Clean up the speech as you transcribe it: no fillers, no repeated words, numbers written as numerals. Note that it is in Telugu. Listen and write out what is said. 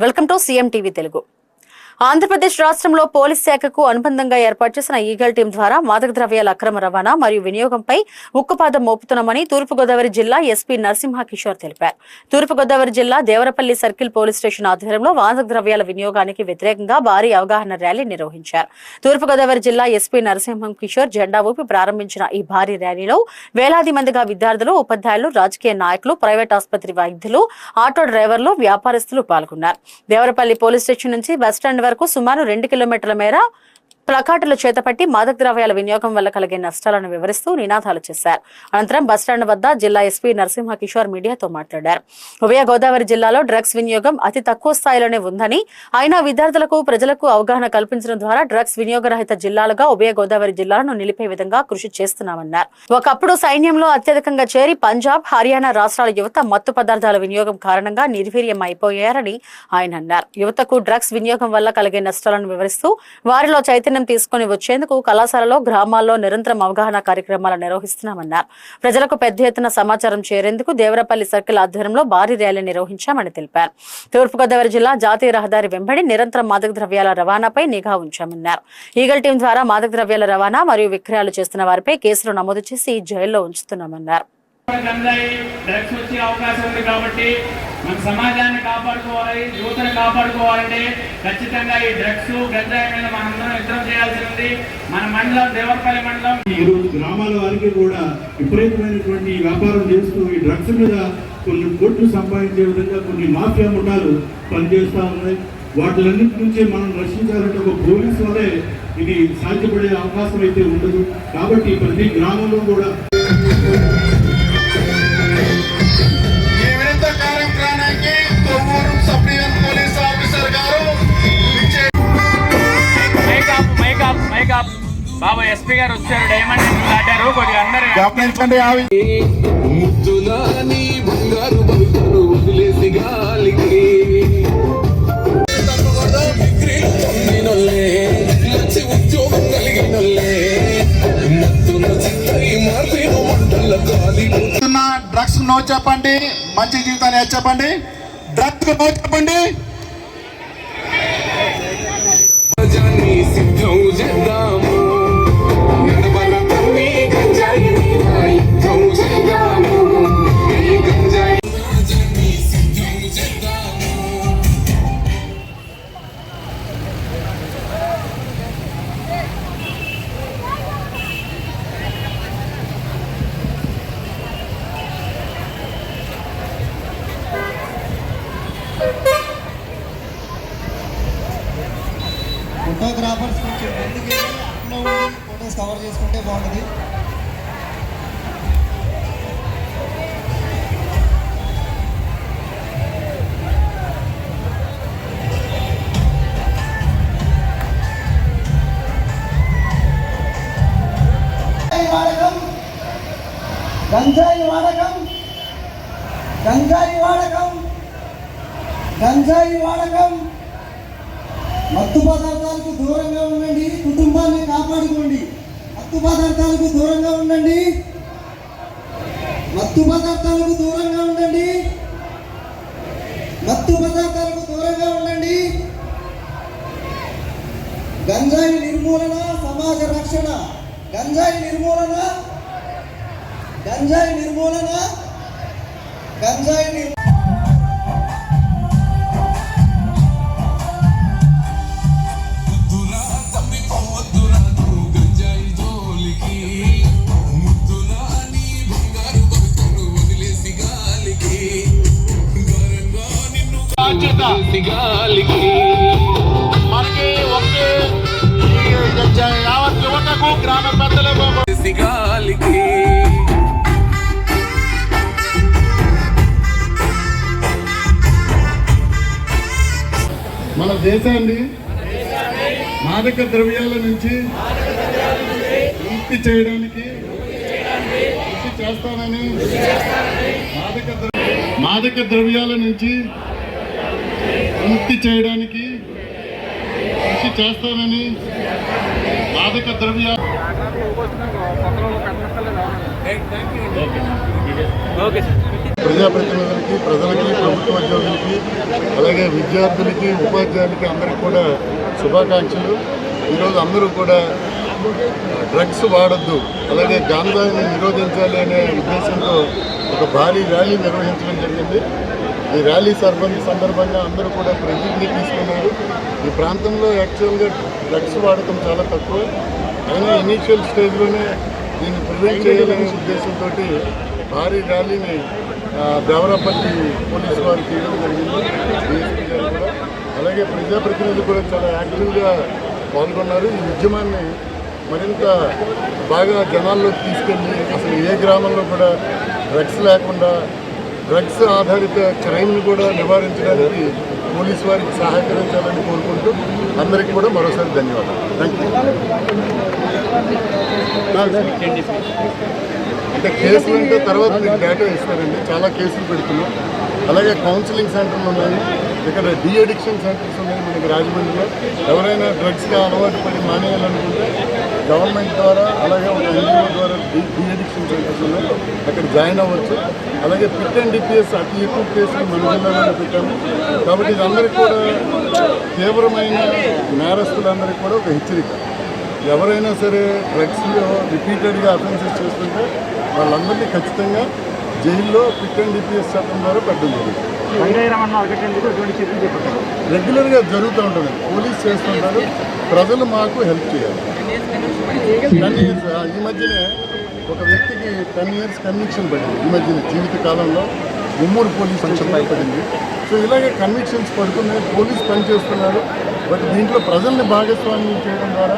Welcome to CM TV Telugu. Andhra Pradesh రాష్ట్రంలో పోలీస్ శాఖకు అనుబంధంగా ఏర్పాటు చేసిన ఈగల్ టీం ద్వారా మాదక ద్రవ్యాల అక్రమ రవాణా మరియు వినియోగంపై ఉక్కుపాదం మోపుతున్నామని తూర్పుగోదావరి జిల్లా ఎస్పీ నరసింహ కిషోర్ తెలిపారు. తూర్పుగోదావరి జిల్లా దేవరపల్లి సర్కిల్ పోలీస్ స్టేషన్ ఆధ్వర్యంలో మాదక ద్రవ్యాల వినియోగానికి వ్యతిరేకంగా భారీ అవగాహన ర్యాలీ నిర్వహించారు. తూర్పుగోదావరి జిల్లా ఎస్పీ నరసింహ కిషోర్ జెండా ఊపి ప్రారంభించిన ఈ భారీ ర్యాలీలో వేలాది మందిగా విద్యార్థులు, ఉపాధ్యాయులు, రాజకీయ నాయకులు, ప్రైవేట్ ఆసుపత్రి వైద్యులు, ఆటో డ్రైవర్లు, వ్యాపారస్తులు పాల్గొన్నారు. దేవరపల్లి పోలీస్ స్టేషన్ నుంచి బస్టాండ్ వరకు సుమారు 2 కిలోమీటర్ల మేర ప్లకార్డులు చేతపట్టి మాదక ద్రవ్యాల వినియోగం వల్ల కలిగే నష్టాలను వివరిస్తూ నినాదాలు చేశారు. అనంతరం బస్టాండ్ వద్ద జిల్లా ఎస్పీ నరసింహ కిషోర్ మీడియాతో మాట్లాడారు. ఉభయ గోదావరి జిల్లాలో డ్రగ్స్ వినియోగం అతి తక్కువ స్థాయిలోనే ఉందని, అయినా విద్యార్థులకు, ప్రజలకు అవగాహన కల్పించడం ద్వారా డ్రగ్స్ వినియోగరహిత జిల్లాలుగా ఉభయ గోదావరి జిల్లాలను నిలిపే విధంగా కృషి చేస్తున్నామన్నారు. ఒకప్పుడు సైన్యంలో అత్యధికంగా చేరి పంజాబ్, హర్యానా రాష్ట్రాల యువత మత్తు పదార్థాల వినియోగం కారణంగా నిర్వీర్యం అయిపోయారని ఆయన అన్నారు. యువతకు డ్రగ్స్ వినియోగం వల్ల కలిగే నష్టాలను వివరిస్తూ వారిలో చైతన్యం తీసుకుని వచ్చేందుకు కళాశాలలో, గ్రామాల్లో నిరంతరం అవగాహన కార్యక్రమాలు నిర్వహిస్తున్నామన్నారు. ప్రజలకు పెద్ద ఎత్తున సమాచారం చేరేందుకు దేవరపల్లి సర్కిల్ ఆధ్వర్యంలో భారీ ర్యాలీ నిర్వహించామని తెలిపారు. తూర్పుగోదావరి జిల్లా జాతీయ రహదారి వెంబడి నిరంతరం మాదక ద్రవ్యాల రవాణాపై నిఘా ఉంచామన్నారు. ఈగల్ టీం ద్వారా మాదక ద్రవ్యాల రవాణా మరియు విక్రయాలు చేస్తున్న వారిపై కేసులు నమోదు చేసి జైల్లో ఉంచుతున్నామన్నారు. డ్రగ్స్ వచ్చే అవకాశం ఉంది కాబట్టి మన సమాజాన్ని కాపాడుకోవాలి, యువతను కాపాడుకోవాలంటే ఖచ్చితంగా ఈ డ్రగ్స్, గంజాయి మీద మనందరం యుద్ధం చేయాల్సి ఉంది. మన మండలం దేవరపల్లి మండలం ఈరోజు గ్రామాల వారికి కూడా విపరీతమైనటువంటి వ్యాపారం చేస్తూ ఈ డ్రగ్స్ మీద కొన్ని కోట్లు సంపాదించే విధంగా కొన్ని మాఫియా ముఠాలు పనిచేస్తూ ఉన్నాయి. వాటిలన్నింటి నుంచి మనం రక్షించాలంటే ఒక పోలీసు వల్లే ఇది సాధ్యపడే అవకాశం అయితే ఉండదు. కాబట్టి ప్రతి గ్రామంలో కూడా బాబా ఎస్పీ గారు వచ్చారు, డైమండ్ దాటారు, కొద్దిగా అందరూ డ్రగ్స్ నో చెప్పండి, మంచి జీవితాన్ని చెప్పండి. డ్రగ్స్ నో చెప్పండి. ఫోటోగ్రాఫర్స్ కొంచెం ముందుకు అట్లా ఉండి ఫొటోస్ కవర్ చేసుకుంటే బాగుంటుంది. గంజాయి వాడకం మత్తు పదార్థాలకు దూరంగా ఉండండి, కుటుంబాన్ని కాపాడుకోండి. మత్తు పదార్థాలకు దూరంగా ఉండండి, మత్తు పదార్థాలకు దూరంగా ఉండండి, మత్తు పదార్థాలకు దూరంగా ఉండండి. గంజాయి నిర్మూలన, సమాజ రక్షణ. గంజాయి నిర్మూలన, గంజాయి నిర్మూలన, గంజాయి నిర్మూలన. మనకి ఒకే యావత్ యువతకు, గ్రామ పెద్దలకు మన దేశాన్ని మాదక ద్రవ్యాల నుంచి ముక్తి చేయడానికి కృషి చేస్తానని, మాదక ద్రవ్యాల నుంచి ముక్తి చేయడానికి కృషి చేస్తానని, మాదక ద్రవ్యాలు ఓకే సార్. ప్రజాప్రతినిధులకి, ప్రజలకి, ప్రభుత్వ ఉద్యోగులకి, అలాగే విద్యార్థులకి, ఉపాధ్యాయులకి అందరికీ కూడా శుభాకాంక్షలు. ఈరోజు అందరూ కూడా డ్రగ్స్ వాడొద్దు, అలాగే గాంజాయిని నిరోధించాలి అనే ఉద్దేశంతో ఒక భారీ ర్యాలీ నిర్వహించడం జరిగింది. ఈ ర్యాలీ సందర్భంగా అందరూ కూడా ప్రతిజ్ఞ తీసుకున్నారు. ఈ ప్రాంతంలో యాక్చువల్గా డ్రగ్స్ వాడకం చాలా తక్కువ, అయినా ఇనీషియల్ స్టేజ్లోనే దీన్ని ప్రివెంట్ చేయాలనే ఉద్దేశంతో భారీ ర్యాలీని దేవరాపల్లి పోలీసు వారికి ఇవ్వడం జరిగింది. డిఎస్పీ గారు కూడా, అలాగే ప్రజాప్రతినిధులు కూడా చాలా యాక్టివ్గా పాల్గొన్నారు. ఈ ఉద్యమాన్ని మరింత బాగా జనాల్లోకి తీసుకెళ్ళి అసలు ఏ గ్రామంలో కూడా డ్రగ్స్ లేకుండా, డ్రగ్స్ ఆధారిత క్రైమ్ని కూడా నివారించడానికి పోలీసు వారికి సహకరించాలని కోరుకుంటూ అందరికీ కూడా మరోసారి ధన్యవాదాలు. Thank you. అంటే కేసులు అంటే తర్వాత మీకు డేటా ఇస్తారండి. చాలా కేసులు పెడుతున్నాం. అలాగే కౌన్సిలింగ్ సెంటర్లు ఉన్నాయి, ఇక్కడ డీ అడిక్షన్ సెంటర్స్ ఉన్నాయి మనకి రాజమండ్రిలో. ఎవరైనా డ్రగ్స్గా అలవాటు పడి మానేయాలనుకుంటే గవర్నమెంట్ ద్వారా, అలాగే ఒక ఎన్జిఓ ద్వారా డీ అడిక్షన్ సెంటర్స్ ఉన్నాయి, అక్కడ జాయిన్ అవ్వచ్చు. అలాగే పిట్ అండ్ డిపిఎస్ అతి ఎక్కువ కేసులు మన జిల్లాలో పెట్టాము. కాబట్టి ఇది అందరికీ కూడా తీవ్రమైన నేరస్తులందరికీ కూడా ఒక హెచ్చరిక. ఎవరైనా సరే డ్రగ్స్లో రిపీటెడ్గా అఫెన్సెస్ చేస్తుంటే వాళ్ళందరినీ ఖచ్చితంగా జైల్లో పిట్ అండ్ డిపిఎస్ చట్టం ద్వారా పెట్టడం జరుగుతుంది. రెగ్యులర్గా జరుగుతూ ఉంటుంది, పోలీస్ చేస్తుంటారు, ప్రజలు మాకు హెల్ప్ చేయాలి. 10 years ఈ మధ్యనే ఒక వ్యక్తికి 10 years కన్విక్షన్ పడింది. ఈ మధ్యన జీవితకాలంలో గుమ్మూరు పోలీస్ స్టేషన్ పడింది. సో ఇలాగే కన్విక్షన్స్ పడుతున్నాయి, పోలీస్ పనిచేస్తున్నారు. బట్ దీంట్లో ప్రజల్ని భాగస్వామ్యం చేయడం ద్వారా